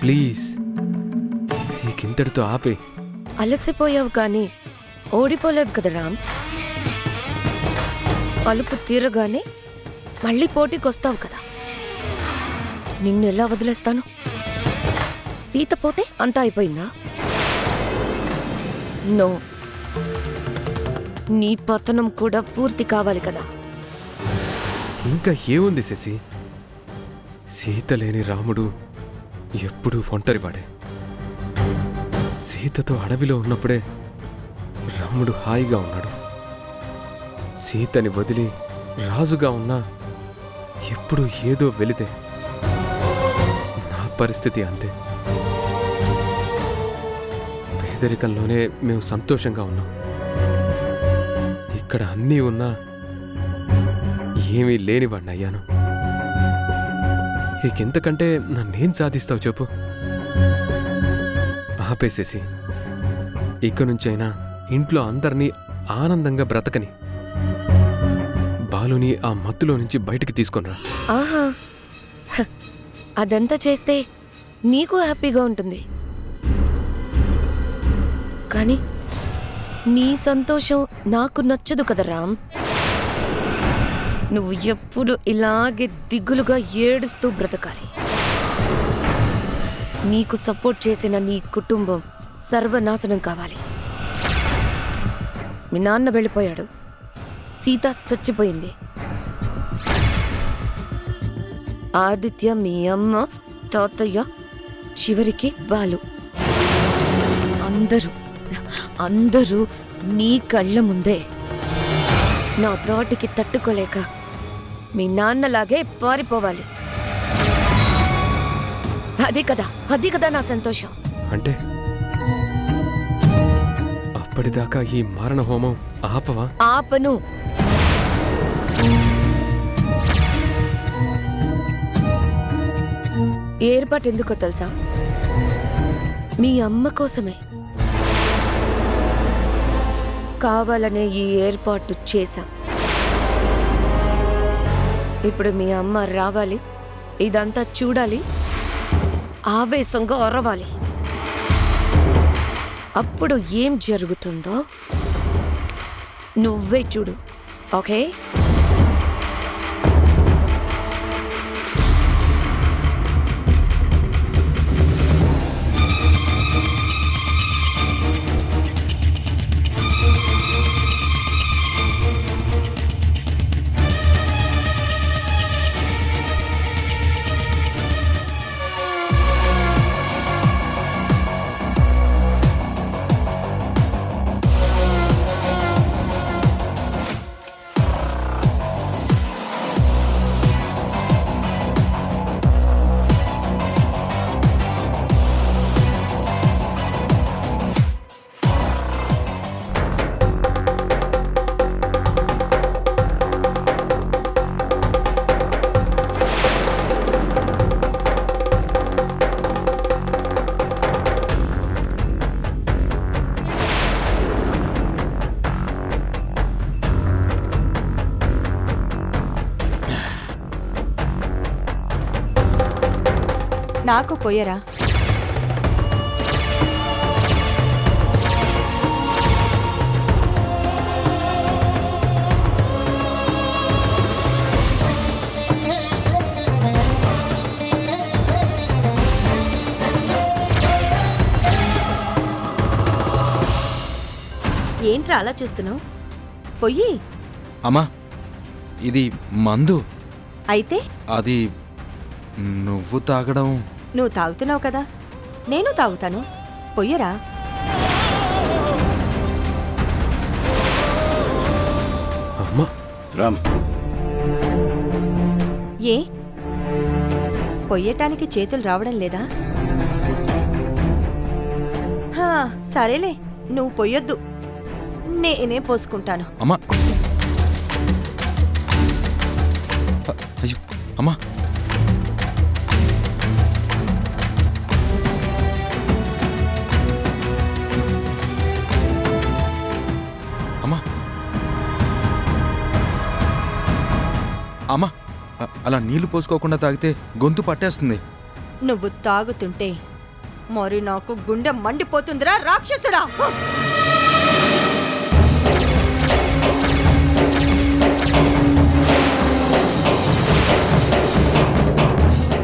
Please ఇంతటితో ఆపే. అలసిపోయావు కానీ ఓడిపోలేదు కదా రామ్. అలుపు తీరగానే మళ్ళీ పోటీకొస్తావు కదా. నిన్ను ఎలా వదిలేస్తాను? సీత పోతే అంతా అయిపోయిందా? నో, నీ పతనం కూడా పూర్తి కావాలి కదా. ఇంకా ఏముంది శశి? సీత లేని రాముడు ఎప్పుడూ ఒంటరివాడే. సీతతో అడవిలో ఉన్నప్పుడే రాముడు హాయిగా ఉన్నాడు. సీతని వదిలి రాజుగా ఉన్నా ఎప్పుడూ ఏదో వెళితే నా పరిస్థితి అంతే. పేదరికంలోనే మేము సంతోషంగా ఉన్నాం. ఇక్కడ అన్నీ ఉన్నా ఏమీ లేనివాడిని అయ్యాను. ఇంకెంతకంటే నన్నేం సాధిస్తావు చెప్పు? ఆపేసేసి ఇక నుంచైనా ఇంట్లో అందరినీ ఆనందంగా బ్రతకని, బాలుని ఆ మత్తులో నుంచి బయటికి తీసుకొనిరా. ఆహా, అదంతా చేస్తే నీకు హ్యాపీగా ఉంటుంది. కానీ నీ సంతోషం నాకు నచ్చదు కదా రామ్. నువ్వు ఎప్పుడు ఇలాగే దిగులుగా ఏడుస్తూ బ్రతకాలి. నీకు సపోర్ట్ చేసిన నీ కుటుంబం సర్వనాశనం కావాలి. మీ నాన్న వెళ్ళిపోయాడు, సీత చచ్చిపోయింది, ఆదిత్య, మీ అమ్మ, తాతయ్య, చివరికి బాలు, అందరూ నీ కళ్ళ ముందే నా దాటికి తట్టుకోలేక మీ నాన్నలాగే పారిపోవాలి. అది కదా నా సంతోషం. అంటే అప్పటిదాకా ఈ మారణ హోమం ఆపవా? ఆపను. ఏర్పాటు ఎందుకో తెలుసా? మీ అమ్మ కోసమే. కావాలనే ఈ ఏర్పాటు చేశాం. ఇప్పుడు మీ అమ్మ రావాలి, ఇదంతా చూడాలి, ఆవేశంగా అరవాలి. అప్పుడు ఏం జరుగుతుందో నువ్వే చూడు. ఓకే? నాకు పొయ్యరా? ఏంట్రా అలా చూస్తున్నావు? పొయ్యి. అమ్మా, ఇది మందు. అయితే అది నువ్వు తాగడం. నువ్వు తాగుతున్నావు కదా, నేను తాగుతాను. పొయ్యరా. అమ్మా రామ్, ఏ పొయ్యటానికి చేతులు రావడం లేదా? హా, సరేలే, నువ్వు పొయ్యొద్దు, నేనే పోసుకుంటాను. అమ్మా, అయ్యో అమ్మా, అమ్మా, అమ్మా, అలా నీళ్లు పోసుకోకుండా తాగితే గొంతు పట్టేస్తుంది. నువ్వు తాగుతుంటే మరి నాకు గుండె మండిపోతుందిరా రాక్షసుడా